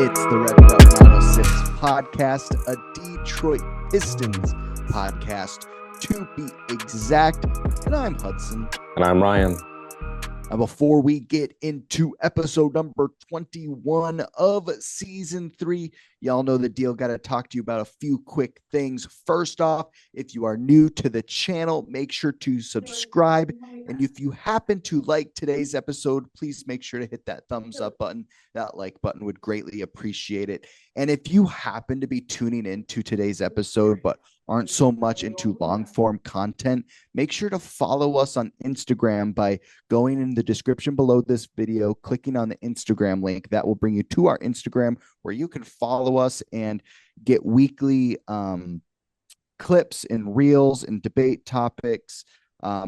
It's the Revved Up 906 podcast, a Detroit Pistons podcast to be exact. And I'm Hudson. And I'm Ryan. And before we get into episode number 21 of season 3, y'all know the deal. Got to talk to you about a few quick things. First off, if you are new to the channel, make sure to subscribe. And if you happen to like today's episode, please make sure to hit that thumbs up button. That like button would greatly appreciate it. And if you happen to be tuning into today's episode, but aren't so much into long form content, make sure to follow us on Instagram by going in the description below this video, clicking on the Instagram link. That will bring you to our Instagram where you can follow us and get weekly clips and reels and debate topics.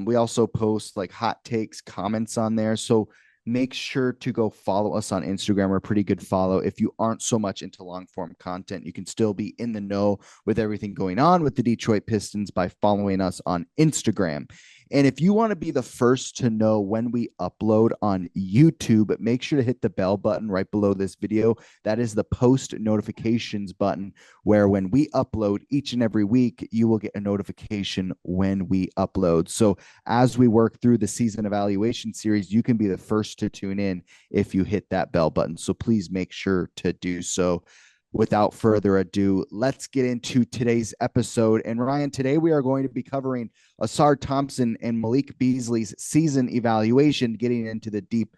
We also post like hot takes, comments on there. So make sure to go follow us on Instagram. We're a pretty good follow. If you aren't so much into long form content, you can still be in the know with everything going on with the Detroit Pistons by following us on Instagram. And if you want to be the first to know when we upload on YouTube, make sure to hit the bell button right below this video. That is the post notifications button, where when we upload each and every week, you will get a notification when we upload. So as we work through the season evaluation series, you can be the first to tune in if you hit that bell button. So please make sure to do so. Without further ado, let's get into today's episode. And Ryan, today we are going to be covering Ausar Thompson and Malik Beasley's season evaluation, getting into the deep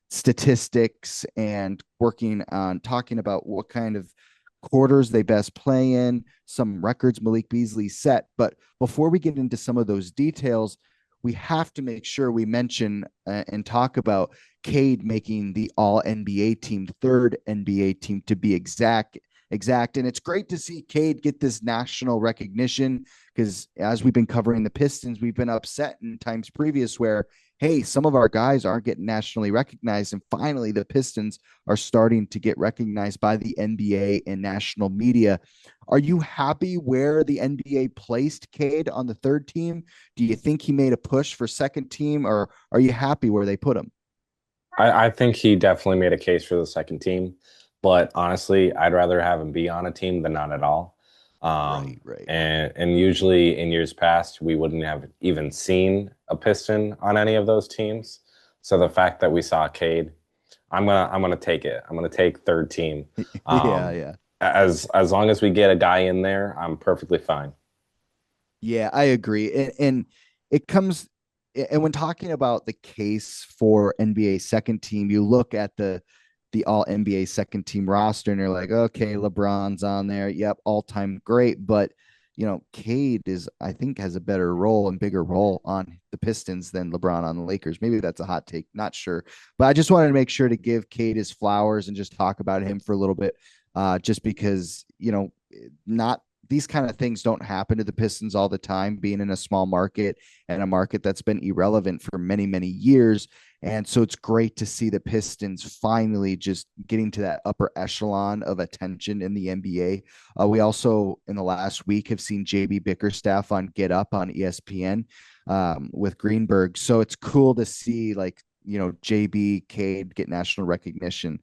statistics and working on talking about what kind of quarters they best play in, some records Malik Beasley set. But before we get into some of those details, we have to make sure we mention and talk about Cade making the all NBA team, third NBA team to be exact. And it's great to see Cade get this national recognition, because as we've been covering the Pistons, we've been upset in times previous where, hey, some of our guys aren't getting nationally recognized. And finally, the Pistons are starting to get recognized by the NBA and national media. Are you happy where the NBA placed Cade on the third team? Do you think he made a push for second team, or are you happy where they put him? I think he definitely made a case for the second team, but honestly, I'd rather have him be on a team than not at all. Right. And usually in years past, we wouldn't have even seen a Piston on any of those teams. So the fact that we saw Cade, I'm gonna take it. I'm gonna take third team. Yeah. As long as we get a guy in there, I'm perfectly fine. Yeah, I agree. And it comes, and when talking about the case for NBA second team, you look at the all NBA second team roster and you're like, okay, LeBron's on there. Yep. All time great. But, Cade I think has a better role and bigger role on the Pistons than LeBron on the Lakers. Maybe that's a hot take. Not sure. But I just wanted to make sure to give Cade his flowers and just talk about him for a little bit. Just because, not these kind of things don't happen to the Pistons all the time, being in a small market and a market that's been irrelevant for many, many years. And so it's great to see the Pistons finally just getting to that upper echelon of attention in the NBA. We also, in the last week, have seen JB Bickerstaff on Get Up on ESPN with Greenberg. So it's cool to see, JB, Cade get national recognition.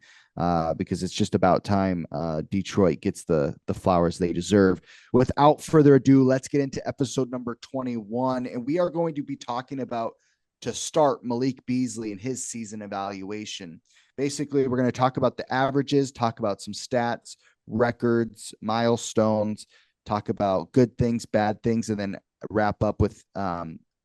Because it's just about time Detroit gets the flowers they deserve. Without further ado, let's get into episode number 21. And we are going to be talking about, to start, Malik Beasley and his season evaluation. Basically, we're going to talk about the averages, talk about some stats, records, milestones, talk about good things, bad things, and then wrap up with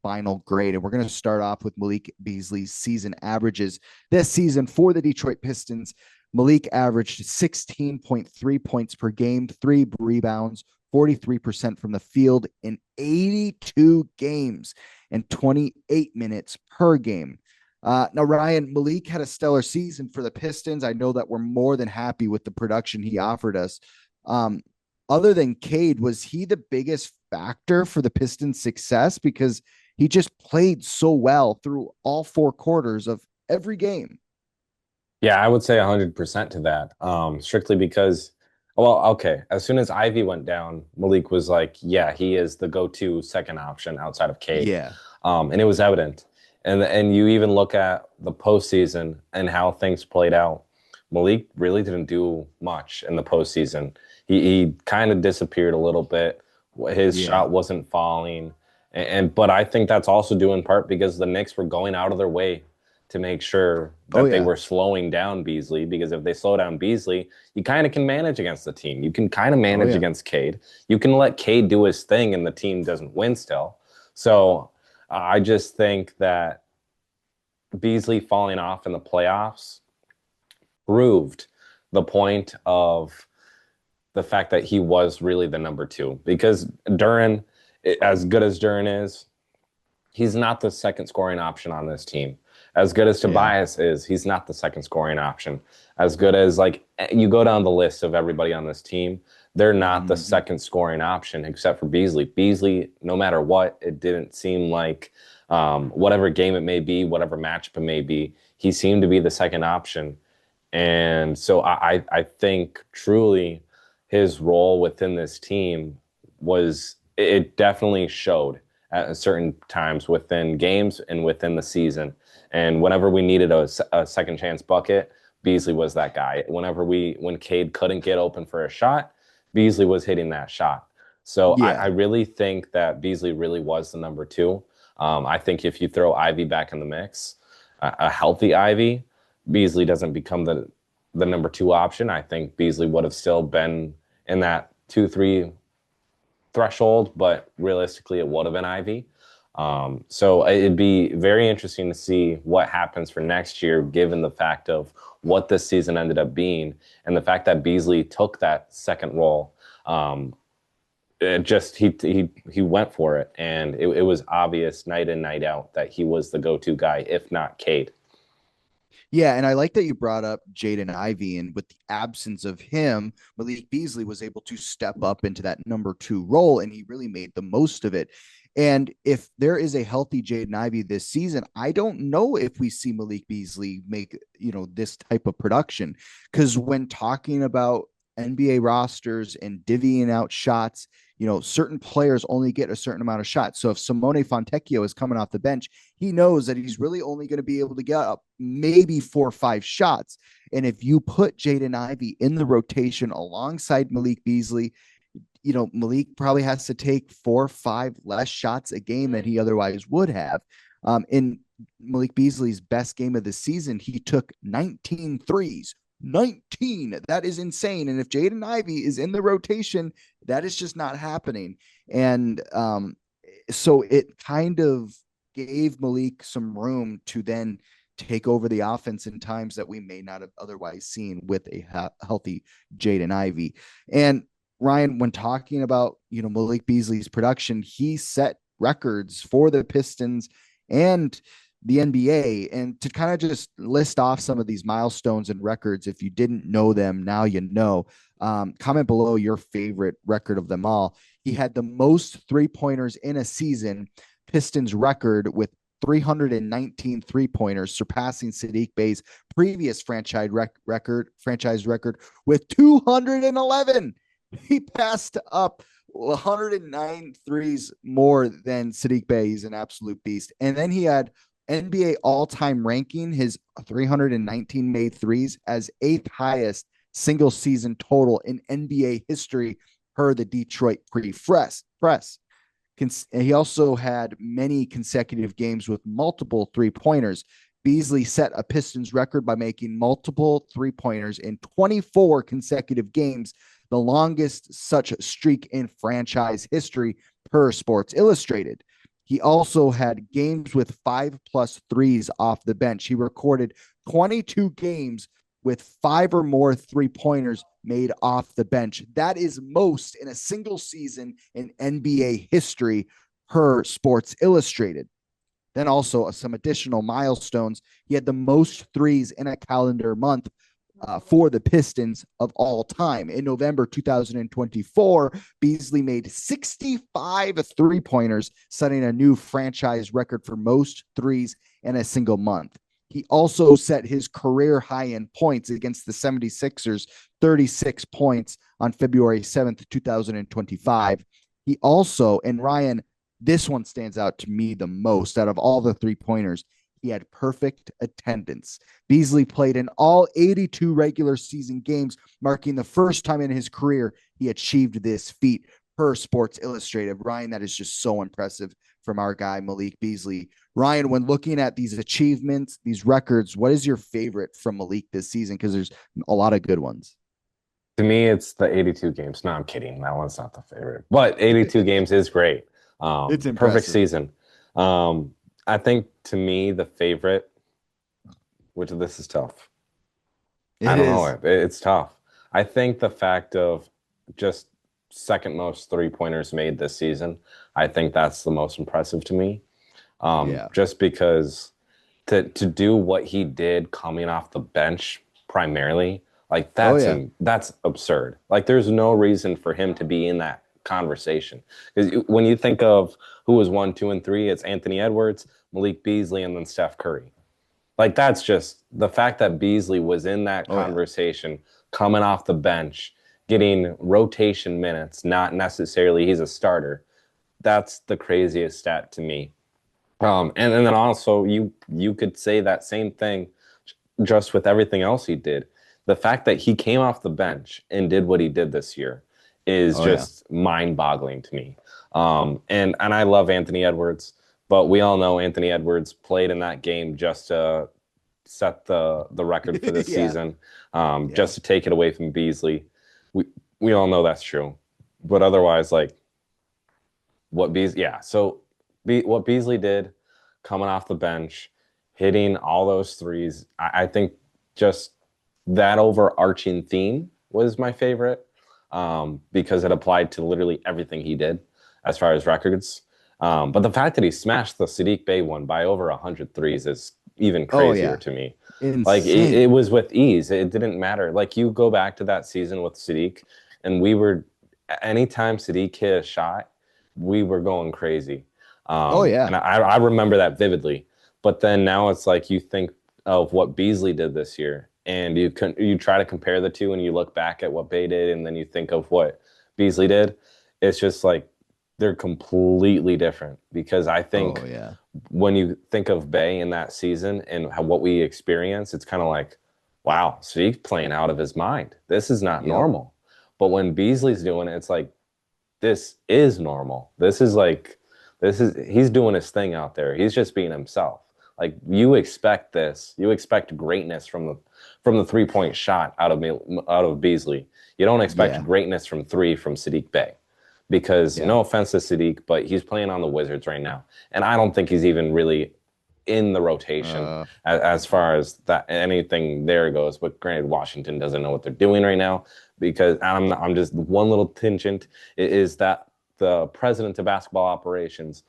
final grade. And we're going to start off with Malik Beasley's season averages. This season for the Detroit Pistons, Malik averaged 16.3 points per game, 3 rebounds, 43% from the field in 82 games and 28 minutes per game. Now, Ryan, Malik had a stellar season for the Pistons. I know that we're more than happy with the production he offered us. Other than Cade, was he the biggest factor for the Pistons' success? Because he just played so well through all 4 quarters of every game. Yeah, I would say 100% to that. Strictly because, well, okay, as soon as Ivy went down, Malik was like, yeah, he is the go-to second option outside of Cade. Yeah. And it was evident. And you even look at the postseason and how things played out. Malik really didn't do much in the postseason. He kind of disappeared a little bit. His Yeah. shot wasn't falling. But I think that's also due in part because the Knicks were going out of their way to make sure Oh, that they yeah. were slowing down Beasley, because if they slow down Beasley, you kind of can manage against the team. You can kind of Oh, manage yeah. against Cade. You can let Cade do his thing and the team doesn't win still. So I just think that Beasley falling off in the playoffs proved the point of the fact that he was really the number two. Because Duren, as good as Duren is, he's not the second scoring option on this team. As good as Yeah. Tobias is, he's not the second scoring option. As good as, like, you go down the list of everybody on this team, they're not the second scoring option except for Beasley. Beasley, no matter what, it didn't seem like whatever game it may be, whatever matchup it may be, he seemed to be the second option. And so I think truly his role within this team was, it definitely showed at certain times within games and within the season. And whenever we needed a second chance bucket, Beasley was that guy. When Cade couldn't get open for a shot, Beasley was hitting that shot. So Yeah. I really think that Beasley really was the number two. I think if you throw Ivy back in the mix, a healthy Ivy, Beasley doesn't become the number two option. I think Beasley would have still been in that 2-3 threshold, but realistically, it would have been Ivy. So it'd be very interesting to see what happens for next year, given the fact of what this season ended up being and the fact that Beasley took that second role. He went for it, and it was obvious night in, night out that he was the go-to guy, if not Cade. Yeah, and I like that you brought up Jaden Ivey, and with the absence of him, Malik Beasley was able to step up into that number two role, and he really made the most of it. And if there is a healthy Jaden Ivey this season, I don't know if we see Malik Beasley make, this type of production. Because when talking about NBA rosters and divvying out shots, certain players only get a certain amount of shots. So if Simone Fontecchio is coming off the bench, he knows that he's really only going to be able to get up maybe 4 or 5 shots. And if you put Jaden Ivey in the rotation alongside Malik Beasley, Malik probably has to take 4 or 5 less shots a game than he otherwise would have. In Malik Beasley's best game of the season, he took 19 threes. 19. That is insane. And if Jaden Ivey is in the rotation, that is just not happening. And so it kind of gave Malik some room to then take over the offense in times that we may not have otherwise seen with a healthy Jaden Ivey. And Ryan, when talking about, Malik Beasley's production, he set records for the Pistons and the NBA. And to kind of just list off some of these milestones and records, if you didn't know them, now you know. Comment below your favorite record of them all. He had the most 3-pointers in a season, Pistons record, with 319 3-pointers, surpassing Saddiq Bey's previous franchise record with 211. He passed up 109 threes more than Saddiq Bey. He's an absolute beast. And then he had NBA all-time ranking, his 319 made threes, as 8th highest single season total in NBA history per the Detroit Free Press. He also had many consecutive games with multiple 3-pointers. Beasley set a Pistons record by making multiple 3-pointers in 24 consecutive games, the longest such streak in franchise history per Sports Illustrated. He also had games with 5+ threes off the bench. He recorded 22 games with 5 or more 3-pointers made off the bench. That is most in a single season in NBA history per Sports Illustrated. Then also some additional milestones. He had the most threes in a calendar month for the Pistons of all time. In November 2024, Beasley made 65 3-pointers, setting a new franchise record for most threes in a single month. He also set his career high in points against the 76ers, 36 points on February 7th, 2025. He also, and Ryan, this one stands out to me the most out of all the 3-pointers, he had perfect attendance. Beasley played in all 82 regular season games, marking the first time in his career he achieved this feat per Sports Illustrated. Ryan, that is just so impressive from our guy, Malik Beasley. Ryan, when looking at these achievements, these records, what is your favorite from Malik this season? Because there's a lot of good ones. To me, it's the 82 games. No, I'm kidding. That one's not the favorite. But 82 games is great. It's impressive. Perfect season. I think to me, the favorite, which this is tough. I don't know. It's tough. I think the fact of just second most three-pointers made this season, I think that's the most impressive to me. Just because to do what he did coming off the bench primarily, like that's absurd. Like there's no reason for him to be in that conversation. Because when you think of who was 1, 2, and 3, it's Anthony Edwards, Malik Beasley, and then Steph Curry. Like that's just the fact that Beasley was in that conversation coming off the bench, getting rotation minutes, not necessarily he's a starter. That's the craziest stat to me. And then also you could say that same thing just with everything else he did. The fact that he came off the bench and did what he did this year is just mind-boggling to me. And I love Anthony Edwards, but we all know Anthony Edwards played in that game just to set the record for this season, just to take it away from Beasley. We all know that's true. But otherwise, like what Beasley did coming off the bench, hitting all those threes, I think just that overarching theme was my favorite, because it applied to literally everything he did as far as records. But the fact that he smashed the Saddiq Bey one by over 100 threes is even crazier to me. Insane. Like it was with ease. It didn't matter. Like you go back to that season with Saddiq, and anytime Saddiq hit a shot, we were going crazy. And I remember that vividly. But then now it's like you think of what Beasley did this year, and you try to compare the two, and you look back at what Bey did, and then you think of what Beasley did. It's just like they're completely different, because I think when you think of Bey in that season and what we experienced, it's kind of like, wow, Saddiq's playing out of his mind. This is not normal. But when Beasley's doing it, it's like, this is normal. He's doing his thing out there. He's just being himself. Like you expect this. You expect greatness from the 3-point shot out of Beasley. You don't expect greatness from three from Saddiq Bey. Because no offense to Saddiq, but he's playing on the Wizards right now. And I don't think he's even really in the rotation as far as that anything there goes. But granted, Washington doesn't know what they're doing right now, because I'm just one little tangent is that the president of basketball operations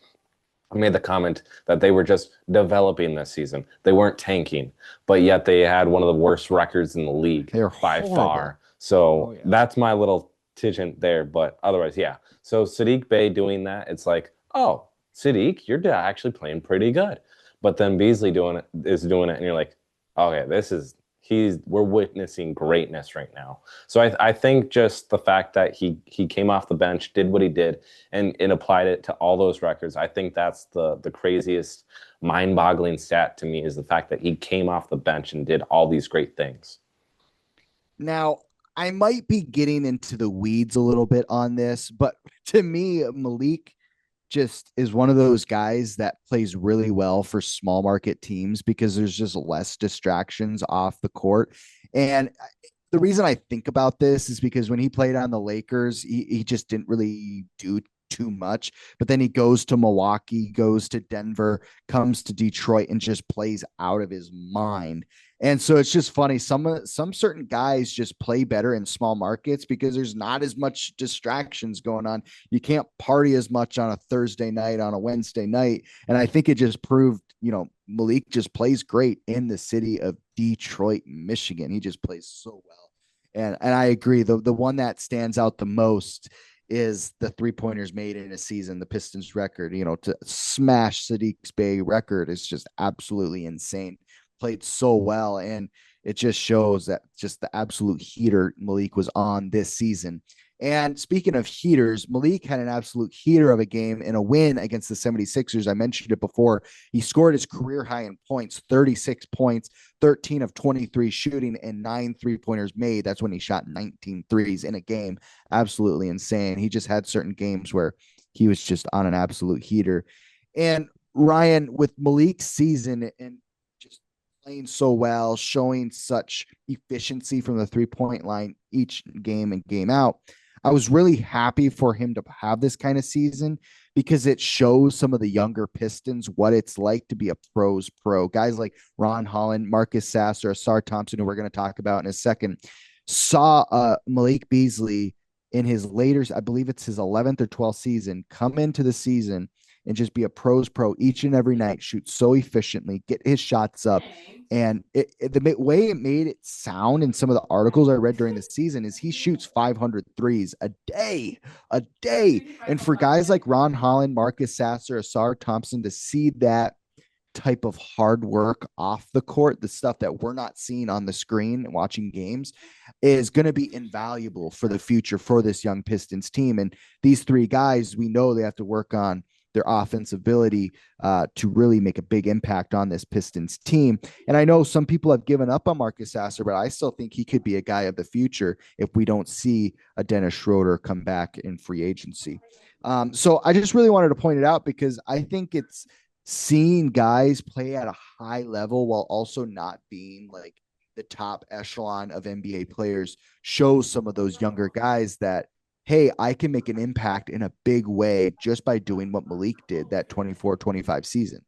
made the comment that they were just developing this season. They weren't tanking, but yet they had one of the worst records in the league by far. So that's my little tangent there. But otherwise, So Saddiq Bey doing that, it's like, oh, Saddiq, you're actually playing pretty good. But then Beasley is doing it, and you're like, okay, we're witnessing greatness right now. So I think just the fact that he came off the bench, did what he did, and applied it to all those records, I think that's the craziest, mind-boggling stat to me, is the fact that he came off the bench and did all these great things. Now, I might be getting into the weeds a little bit on this, but to me, Malik just is one of those guys that plays really well for small market teams, because there's just less distractions off the court. And the reason I think about this is because when he played on the Lakers, he just didn't really do too much, but then he goes to Milwaukee, goes to Denver, comes to Detroit, and just plays out of his mind. And so it's just funny. Some certain guys just play better in small markets because there's not as much distractions going on. You can't party as much on a Thursday night, on a Wednesday night. And I think it just proved, Malik just plays great in the city of Detroit, Michigan. He just plays so well. And I agree. The one that stands out the most is the 3-pointers made in a season, the Pistons record. To smash Saddiq Bey's record is just absolutely insane. Played so well, and it just shows that just the absolute heater Malik was on this season. And speaking of heaters, Malik had an absolute heater of a game in a win against the 76ers. I mentioned it before. He scored his career high in points, 36 points, 13 of 23 shooting, and 9 3-pointers made. That's when he shot 19 threes in a game. Absolutely insane. He just had certain games where he was just on an absolute heater. And Ryan, with Malik's season and just playing so well, showing such efficiency from the 3-point line each game and game out, I was really happy for him to have this kind of season because it shows some of the younger Pistons what it's like to be a pro's pro. Guys like Ron Holland, Marcus Sasser, Ausar Thompson, who we're going to talk about in a second, saw Malik Beasley in his later, I believe it's his 11th or 12th season, come into the season and just be a pro's pro each and every night, shoot so efficiently, get his shots up. And the way it made it sound in some of the articles I read during the season is he shoots 500 threes a day. And for guys like Ron Holland, Marcus Sasser, Ausar Thompson to see that type of hard work off the court, the stuff that we're not seeing on the screen watching games, is going to be invaluable for the future for this young Pistons team. And these three guys, we know they have to work on their offensive ability to really make a big impact on this Pistons team. And I know some people have given up on Marcus Sasser, but I still think he could be a guy of the future if we don't see a Dennis Schroeder come back in free agency. So I just really wanted to point it out because I think it's seeing guys play at a high level while also not being like the top echelon of NBA players shows some of those younger guys that, hey, I can make an impact in a big way just by doing what Malik did that 24-25 season.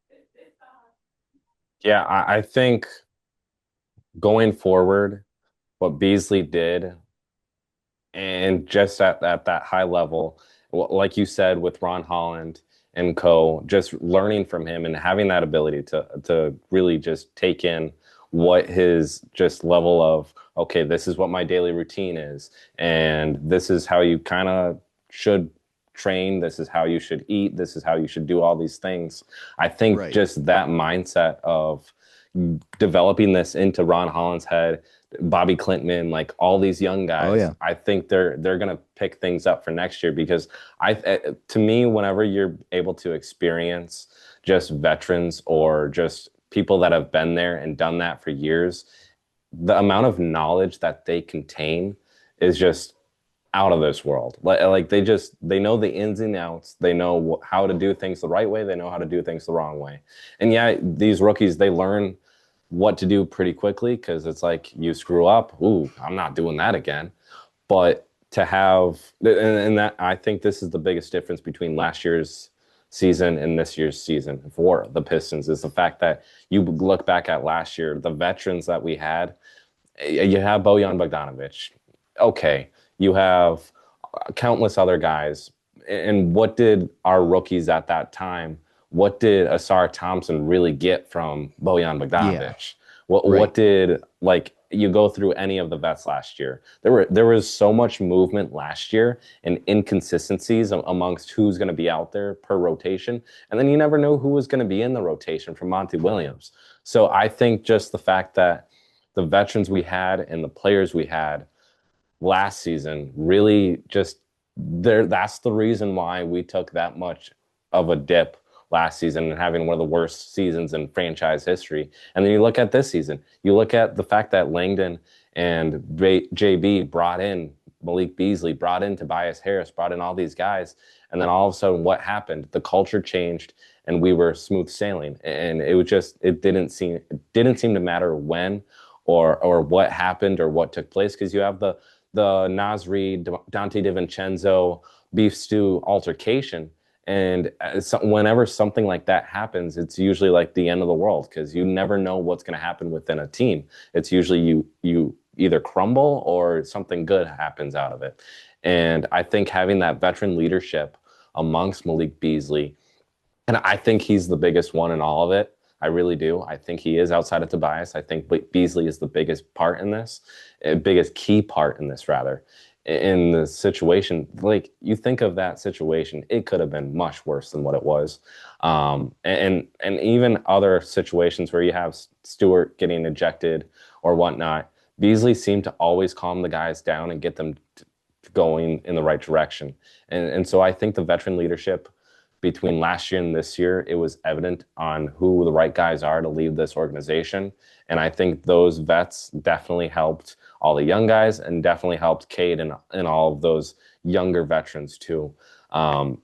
Yeah, I think going forward, what Beasley did, and just at that high level, like you said with Ron Holland and co, just learning from him and having that ability to really just take in what his just level of, okay, this is what my daily routine is, and this is how you kind of should train, this is how you should eat, this is how you should do all these things. I think just that mindset of developing this into Ron Holland's head, Bobby Clinton, like all these young guys, I think they're gonna pick things up for next year because to me, whenever you're able to experience just veterans or just people that have been there and done that for years, the amount of knowledge that they contain is just out of this world. Like they know the ins and outs. They know how to do things the right way. They know how to do things the wrong way. And yeah, these rookies, they learn what to do pretty quickly because it's like you screw up. Ooh, I'm not doing that again. But to have, and that, I think this is the biggest difference between last year's season and this year's season for the Pistons is the fact that you look back at last year, the veterans that we had, you have Bojan Bogdanovic. Okay. You have countless other guys. And what did our rookies at that time, what did Ausar Thompson really get from Bojan Bogdanovic? Yeah. What did, like, you go through any of the vets last year? There was so much movement last year and inconsistencies amongst who's going to be out there per rotation. And then you never know who was going to be in the rotation from Monty Williams. So I think just the fact that the veterans we had and the players we had last season really just that's the reason why we took that much of a dip last season and having one of the worst seasons in franchise history. And then you look at this season, you look at the fact that Langdon and JB brought in Malik Beasley, brought in Tobias Harris, brought in all these guys. And then all of a sudden what happened? The culture changed and we were smooth sailing. And it was just, it didn't seem to matter when or what happened or what took place. Cause you have the Naz Reid, Dante DiVincenzo beef stew altercation. And whenever something like that happens, it's usually like the end of the world because you never know what's going to happen within a team. It's usually you either crumble or something good happens out of it. And I think having that veteran leadership amongst Malik Beasley, and I think he's the biggest one in all of it. I really do. I think he is outside of Tobias. I think Beasley is the biggest part in this, biggest key part in this, rather. In the situation, like you think of that situation, it could have been much worse than what it was. And even other situations where you have Stewart getting ejected or whatnot, Beasley seemed to always calm the guys down and get them going in the right direction. And so I think the veteran leadership between last year and this year, it was evident on who the right guys are to lead this organization. And I think those vets definitely helped all the young guys and definitely helped Cade and all of those younger veterans too.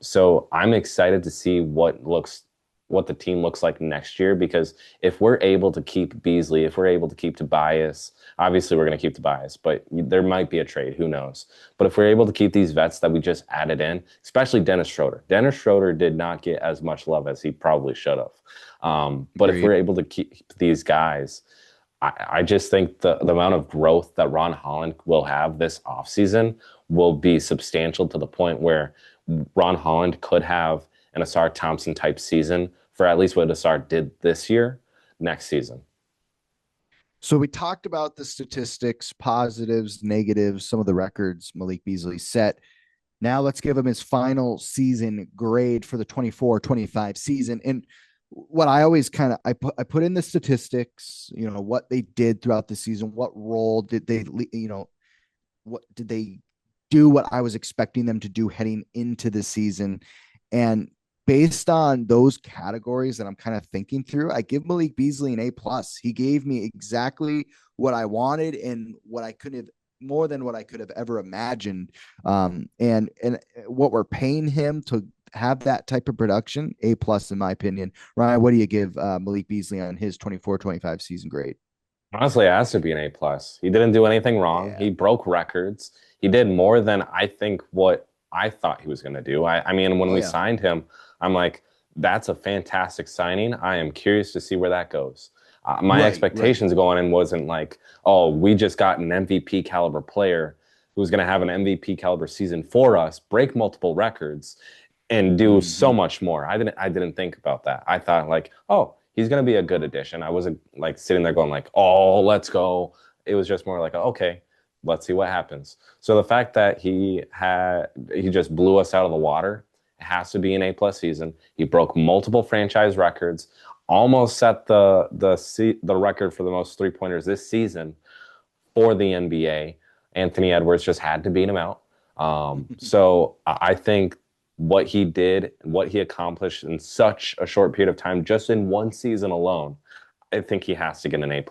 So I'm excited to see what the team looks like next year, because if we're able to keep Beasley, if we're able to keep Tobias, obviously we're going to keep Tobias, but there might be a trade, who knows? But if we're able to keep these vets that we just added in, especially Dennis Schroeder. Dennis Schroeder did not get as much love as he probably should have. But if we're able to keep these guys, I just think the amount of growth that Ron Holland will have this offseason will be substantial, to the point where Ron Holland could have an Ausar Thompson type season for at least what Ausar did this year next season. So we talked about the statistics, positives, negatives, some of the records Malik Beasley set. Now let's give him his final season grade for the 24-25 season. And what I always I put in the statistics, what they did throughout the season, what role did they, what did they do, what I was expecting them to do heading into the season. And based on those categories that I'm kind of thinking through, I give Malik Beasley an A+. He gave me exactly what I wanted and what I could have, more than what I could have ever imagined. And what we're paying him to have that type of production, A+ in my opinion. Ryan, what do you give Malik Beasley on his 24-25 season grade? Honestly, it has to be an A+. He didn't do anything wrong. Yeah. He broke records. He did more than I think what I thought he was going to do. I mean, when we signed him, I'm like, that's a fantastic signing. I am curious to see where that goes. My expectations going in wasn't like, oh, we just got an MVP caliber player who's going to have an MVP caliber season for us, break multiple records, and do so much more. I didn't think about that. I thought like, oh, he's going to be a good addition. I wasn't like sitting there going like, oh, let's go. It was just more like, okay, let's see what happens. So the fact that he just blew us out of the water, it has to be an A+ season. He broke multiple franchise records, almost set the record for the most three-pointers this season for the NBA. Anthony Edwards just had to beat him out. So I think what he did, what he accomplished in such a short period of time, just in one season alone, I think he has to get an A+.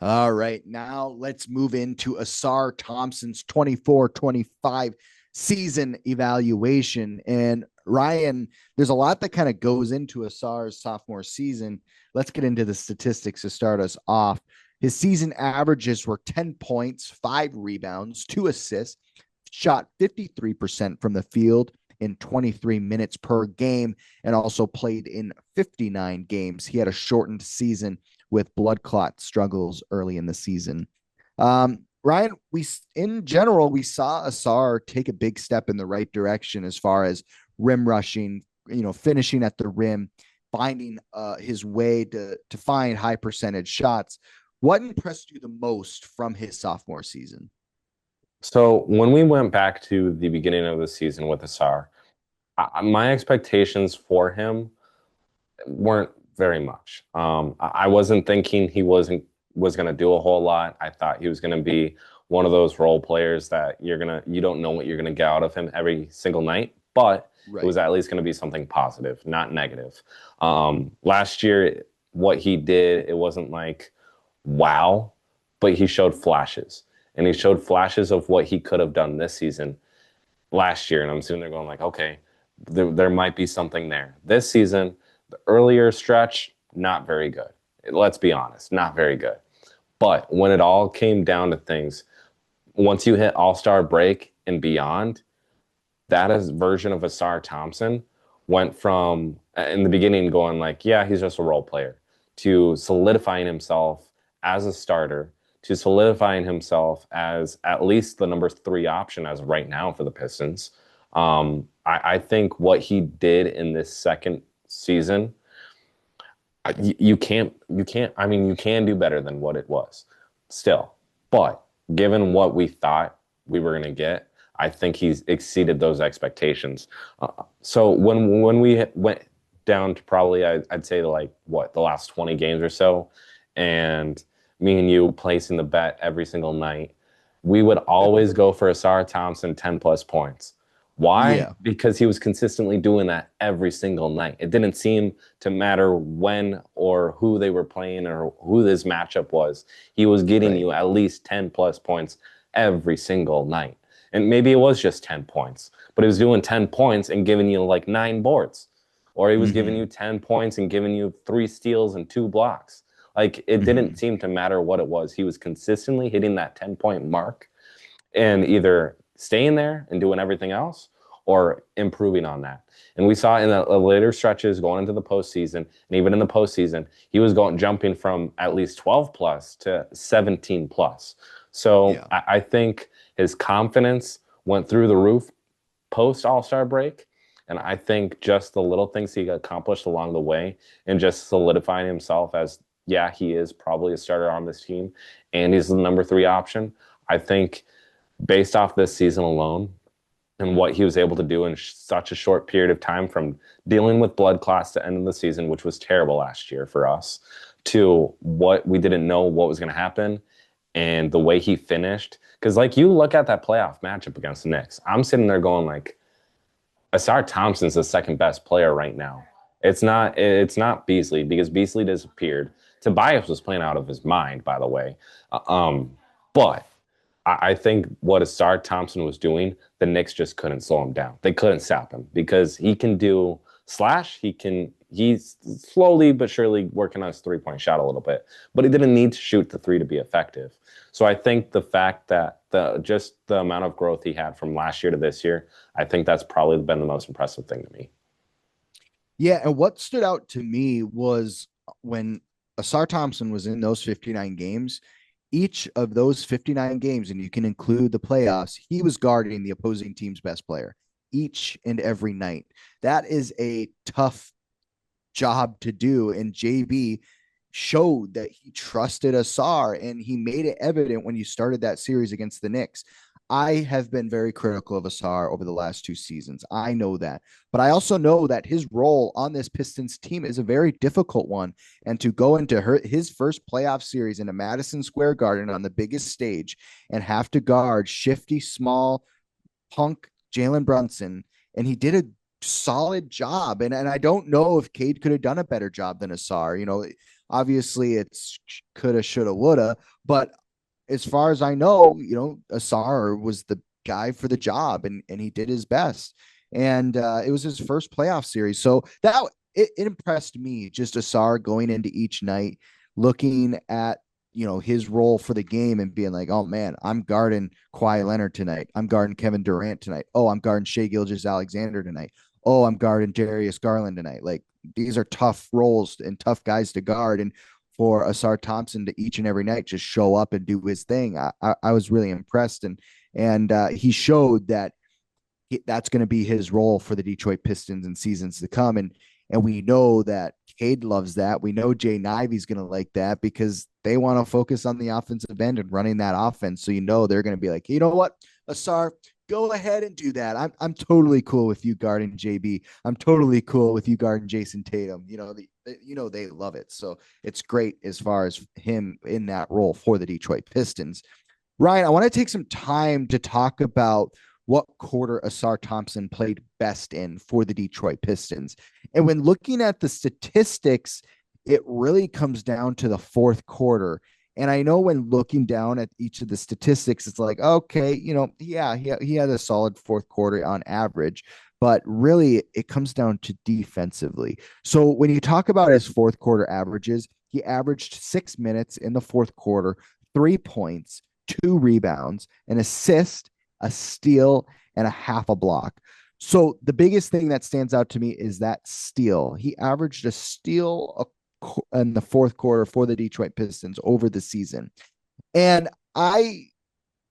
All right, now let's move into Ausar Thompson's 24-25 season evaluation. And Ryan, there's a lot that kind of goes into Ausar's sophomore season. Let's get into the statistics to start us off. His season averages were 10 points, 5 rebounds, 2 assists, shot 53% from the field in 23 minutes per game, and also played in 59 games. He had a shortened season with blood clot struggles early in the season. Ryan, in general, we saw Ausar take a big step in the right direction as far as rim rushing, finishing at the rim, finding his way to find high percentage shots. What impressed you the most from his sophomore season? So when we went back to the beginning of the season with Ausar, my expectations for him weren't very much. I wasn't thinking he was going to do a whole lot. I thought he was going to be one of those role players that you don't know what you're going to get out of him every single night, but it was at least going to be something positive, not negative. Last year, what he did, it wasn't like, wow, but he showed flashes. And he showed flashes of what he could have done this season last year. And I'm sitting there going like, okay, there might be something there. This season, the earlier stretch, not very good. Let's be honest, not very good. But when it all came down to things, once you hit All-Star break and beyond, that is version of Ausar Thompson went from, in the beginning, going like, yeah, he's just a role player, to solidifying himself as a starter, to solidifying himself as at least the number 3 option as of right now for the Pistons. I think what he did in this second season, you can do better than what it was still. But given what we thought we were going to get, I think he's exceeded those expectations. So when we went down to probably, I'd say like the last 20 games or so, and me and you placing the bet every single night, we would always go for Ausar Thompson 10 plus points. Why? Yeah. Because he was consistently doing that every single night. It didn't seem to matter when or who they were playing or who this matchup was. He was getting Right. you at least 10 plus points every single night. And maybe it was just 10 points, but he was doing 10 points and giving you like 9 boards. Or he was giving you 10 points and giving you 3 steals and 2 blocks. Like it didn't seem to matter what it was. He was consistently hitting that 10-point mark and either staying there and doing everything else or improving on that. And we saw in the later stretches going into the postseason, and even in the postseason, he was jumping from at least 12 plus to 17 plus. So Yeah. I think his confidence went through the roof post All-Star break. And I think just the little things he accomplished along the way and just solidifying himself as, yeah, he is probably a starter on this team and he's the number 3 option. I think based off this season alone and what he was able to do in such a short period of time, from dealing with blood clots to end of the season, which was terrible last year for us, to what we didn't know what was going to happen and the way he finished. Because like you look at that playoff matchup against the Knicks, I'm sitting there going like, Ausar Thompson's the second best player right now. It's not Beasley, because Beasley disappeared. Tobias was playing out of his mind, by the way. But I think what Ausar Thompson was doing, the Knicks just couldn't slow him down. They couldn't stop him because he can do slash. He's slowly but surely working on his 3-point shot a little bit, but he didn't need to shoot the 3 to be effective. So I think the fact that just the amount of growth he had from last year to this year, I think that's probably been the most impressive thing to me. Yeah. And what stood out to me was when Ausar Thompson was in those 59 games, each of those 59 games, and you can include the playoffs, he was guarding the opposing team's best player each and every night. That is a tough job to do. And JB showed that he trusted Ausar, and he made it evident when you started that series against the Knicks. I have been very critical of Ausar over the last 2 seasons. I know that. But I also know that his role on this Pistons team is a very difficult one. And to go into his first playoff series in a Madison Square Garden on the biggest stage and have to guard shifty, small, punk Jalen Brunson, and he did a solid job. And I don't know if Cade could have done a better job than Ausar. Obviously it's coulda, shoulda, woulda, but as far as I know, Ausar was the guy for the job, and he did his best. And it was his first playoff series. So it impressed me, just Ausar going into each night, looking at, his role for the game and being like, oh man, I'm guarding Kawhi Leonard tonight. I'm guarding Kevin Durant tonight. Oh, I'm guarding Shai Gilgeous-Alexander tonight. Oh, I'm guarding Darius Garland tonight. Like, these are tough roles and tough guys to guard. And for Ausar Thompson to each and every night just show up and do his thing, I was really impressed. And he showed that that's going to be his role for the Detroit Pistons in seasons to come. And we know that Cade loves that. We know Jay Nivey's going to like that, because they want to focus on the offensive end and running that offense. So they're going to be like, you know what, Ausar, go ahead and do that. I'm totally cool with you guarding JB. I'm totally cool with you guarding Jason Tatum. They love it. So it's great as far as him in that role for the Detroit Pistons. Ryan, I want to take some time to talk about what quarter Ausar Thompson played best in for the Detroit Pistons. And when looking at the statistics, it really comes down to the fourth quarter. And I know when looking down at each of the statistics, it's like, okay, he had a solid fourth quarter on average, but really it comes down to defensively. So when you talk about his fourth quarter averages, he averaged 6 minutes in the fourth quarter, 3 points, 2 rebounds, an assist, a steal, and a half a block. So the biggest thing that stands out to me is that steal. He averaged a steal in the fourth quarter for the Detroit Pistons over the season. And I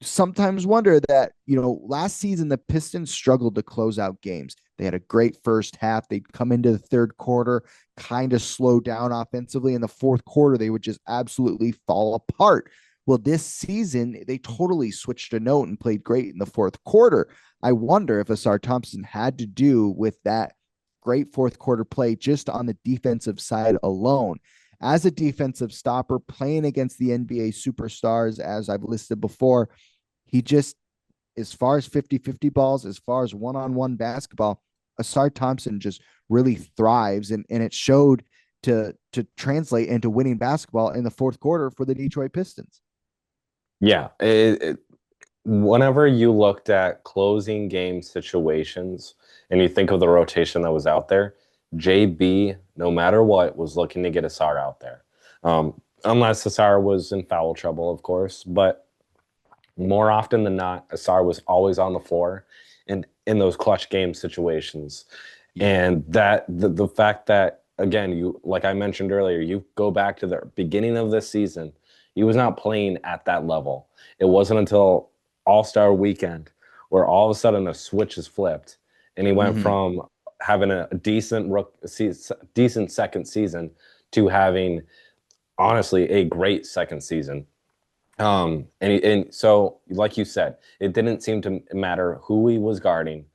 sometimes wonder that, last season, the Pistons struggled to close out games. They had a great first half. They'd come into the third quarter, kind of slow down offensively. In the fourth quarter, they would just absolutely fall apart. Well, this season, they totally switched a note and played great in the fourth quarter. I wonder if Ausar Thompson had to do with that great fourth quarter play just on the defensive side alone. As a defensive stopper playing against the NBA superstars, as I've listed before, he just, as far as 50-50 balls, as far as one-on-one basketball, Ausar Thompson just really thrives, and it showed to translate into winning basketball in the fourth quarter for the Detroit Pistons. Yeah, whenever you looked at closing game situations and you think of the rotation that was out there, JB, no matter what, was looking to get Ausar out there. Unless Ausar was in foul trouble, of course, but more often than not, Ausar was always on the floor and in those clutch game situations. And that the fact that, again, you, like I mentioned earlier, you go back to the beginning of this season, he was not playing at that level. It wasn't until All-Star weekend where all of a sudden a switch is flipped and he went from having a decent second season to having, honestly, a great second season. And so, like you said, it didn't seem to matter who he was guarding.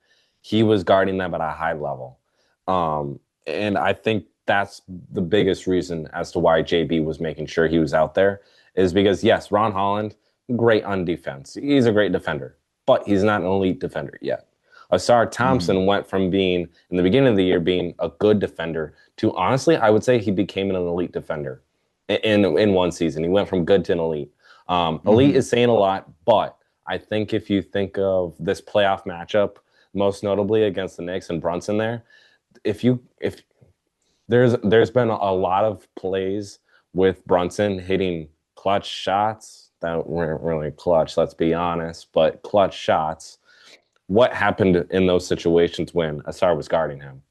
He was guarding them at a high level. And I think that's the biggest reason as to why JB was making sure he was out there, is because, yes, Ron Holland, great on defense. He's a great defender, but he's not an elite defender yet. Ausar Thompson went from being, in the beginning of the year, being a good defender to, honestly, I would say he became an elite defender in one season. He went from good to an elite. Elite is saying a lot, but I think if you think of this playoff matchup, most notably against the Knicks and Brunson there, if there's been a lot of plays with Brunson hitting clutch shots that weren't really clutch, let's be honest, but clutch shots. What happened in those situations when Ausar was guarding him?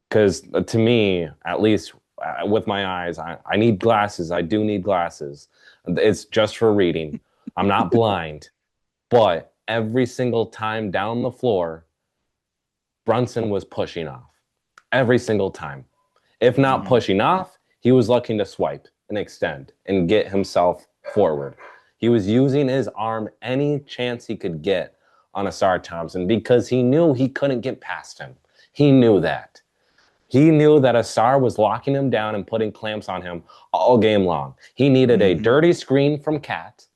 Because to me, at least with my eyes, I need glasses. I do need glasses. It's just for reading. I'm not blind. But every single time down the floor, Brunson was pushing off. Every single time. If not pushing off, he was looking to swipe and extend and get himself forward. He was using his arm any chance he could get on Ausar Thompson because he knew he couldn't get past him. He knew that. He knew that Ausar was locking him down and putting clamps on him all game long. He needed a dirty screen from Cat,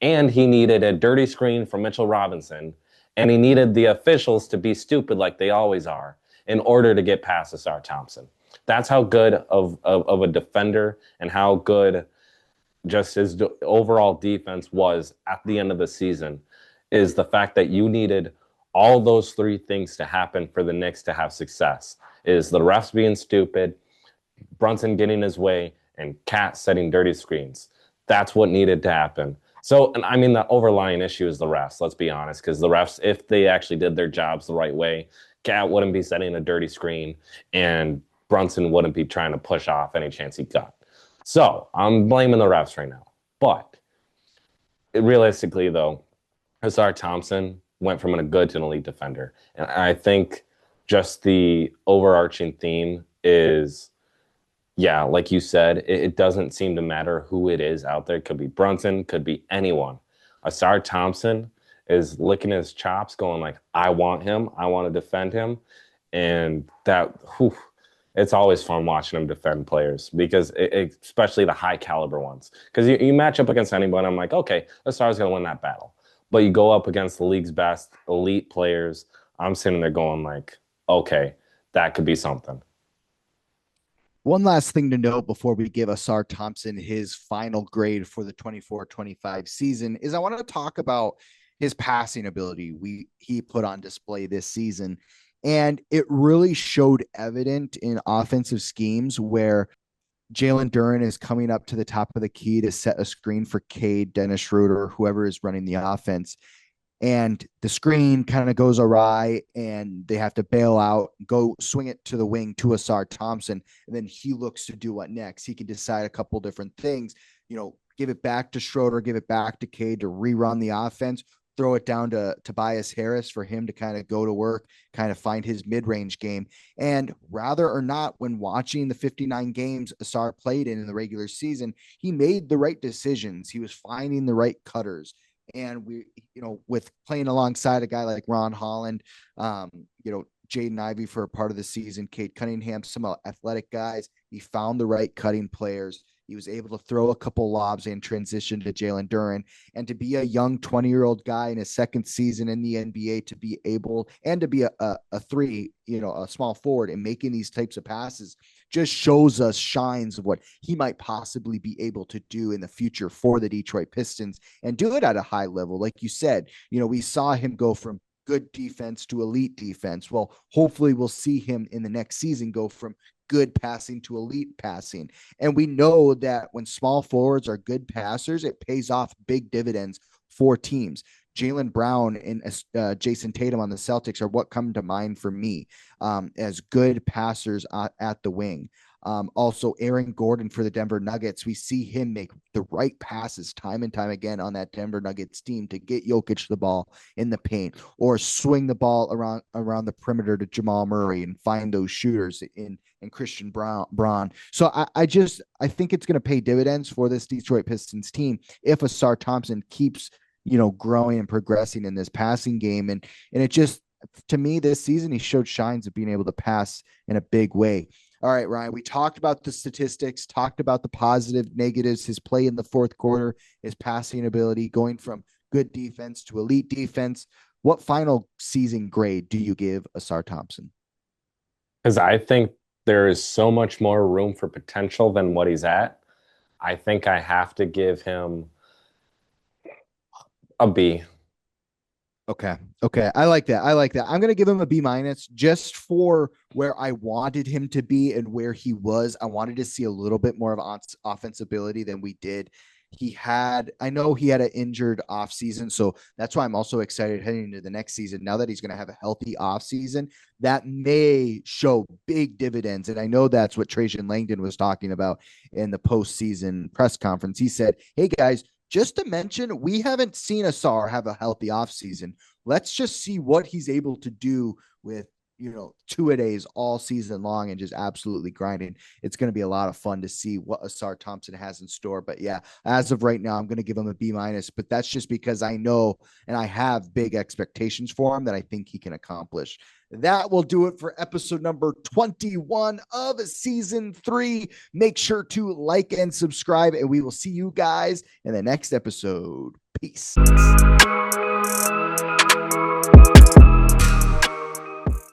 and he needed a dirty screen from Mitchell Robinson, and he needed the officials to be stupid like they always are in order to get past Ausar Thompson. That's how good of a defender and how good just his overall defense was at the end of the season, is the fact that you needed all those three things to happen for the Knicks to have success. Is the refs being stupid, Brunson getting his way, and Cat setting dirty screens. That's what needed to happen. So, and I mean, the overlying issue is the refs, let's be honest, because the refs, if they actually did their jobs the right way, Cat wouldn't be setting a dirty screen, and Brunson wouldn't be trying to push off any chance he got. So, I'm blaming the refs right now. But realistically, though, Ausar Thompson went from a good to an elite defender. And I think just the overarching theme is, yeah, like you said, it doesn't seem to matter who it is out there. It could be Brunson, could be anyone. Ausar Thompson is licking his chops going like, I want him. I want to defend him. And that, it's always fun watching him defend players because especially the high caliber ones. Because you match up against anyone, I'm like, okay, Ausar's going to win that battle. But you go up against the league's best elite players, I'm sitting there going like, okay, that could be something. One last thing to note before we give Ausar Thompson his final grade for the 24-25 season is I want to talk about his passing ability he put on display this season. And it really showed evident in offensive schemes where Jalen Duren is coming up to the top of the key to set a screen for Cade, Dennis Schroeder, whoever is running the offense. And the screen kind of goes awry and they have to bail out, go swing it to the wing to Ausar Thompson. And then he looks to do what next. He can decide a couple different things, give it back to Schroeder, give it back to Cade to rerun the offense, throw it down to Tobias Harris for him to kind of go to work, kind of find his mid-range game. And rather or not, when watching the 59 games Ausar played in the regular season, he made the right decisions. He was finding the right cutters. And with playing alongside a guy like Ron Holland, Jaden Ivey for a part of the season, Cade Cunningham, some athletic guys, he found the right cutting players. He was able to throw a couple lobs in transition to Jalen Duren, and to be a young 20-year-old guy in his second season in the NBA, to be able and to be a three, a small forward and making these types of passes just shows us shines of what he might possibly be able to do in the future for the Detroit Pistons and do it at a high level. Like you said, we saw him go from good defense to elite defense. Well, hopefully we'll see him in the next season go from good passing to elite passing. And we know that when small forwards are good passers, it pays off big dividends for teams. Jaylen Brown and Jason Tatum on the Celtics are what come to mind for me as good passers at the wing. Also, Aaron Gordon for the Denver Nuggets. We see him make the right passes time and time again on that Denver Nuggets team to get Jokic the ball in the paint, or swing the ball around the perimeter to Jamal Murray and find those shooters in Christian Braun. So I think it's going to pay dividends for this Detroit Pistons team if Ausar Thompson keeps growing and progressing in this passing game. And it just, to me, this season, he showed signs of being able to pass in a big way. All right, Ryan, we talked about the statistics, talked about the positive, negatives, his play in the fourth quarter, his passing ability, going from good defense to elite defense. What final season grade do you give Ausar Thompson? Because I think there is so much more room for potential than what he's at. I think I have to give him a B. Okay. I like that. I'm going to give him a B- just for where I wanted him to be and where he was. I wanted to see a little bit more of offense ability than we did. I know he had an injured offseason, so that's why I'm also excited heading into the next season. Now that he's going to have a healthy offseason, that may show big dividends. And I know that's what Trajan Langdon was talking about in the postseason press conference. He said, hey guys, just to mention, we haven't seen Ausar have a healthy offseason. Let's just see what he's able to do with, two-a-days all season long and just absolutely grinding. It's going to be a lot of fun to see what Ausar Thompson has in store. But yeah, as of right now, I'm going to give him a B-, but that's just because I know and I have big expectations for him that I think he can accomplish. That will do it for episode number 21 of season 3. Make sure to like and subscribe, and we will see you guys in the next episode. Peace.